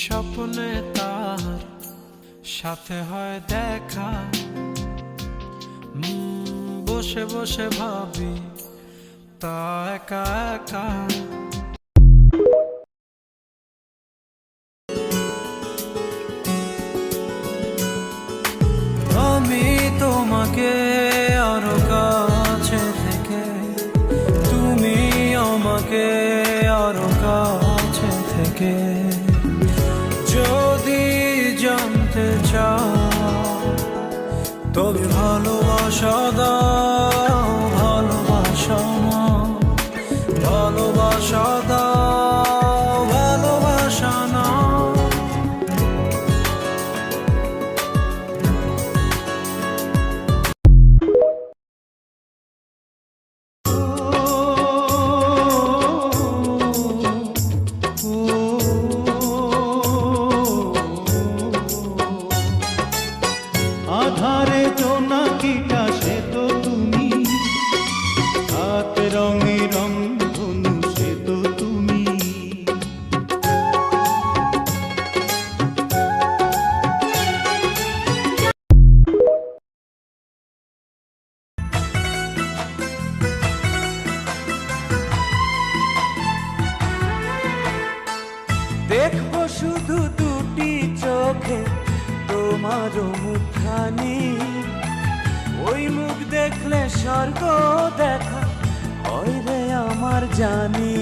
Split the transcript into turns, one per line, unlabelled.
স্বপ্নে তার সাথে হয় দেখা, বসে বসে ভাবি তা একা একা। আমি তোমাকে আরো কাছে থেকে, তুমি আমাকে আরো কাছে থেকে যদি জানতে চাও, তবে ভালোবাসা দাও, ভালোবাসা নাও, ভালোবাসা দাও, ভালোবাসা নাও।
আধারে জোনাকিটা সে তো তুমি, হাত রঙে রং ধনু সে তো তুমি।
দেখবো শুধু দুটি চোখে তোমার মুখখানি, ওই মুখ দেখলে স্বর্গ দেখা হয় রে আমার জানি।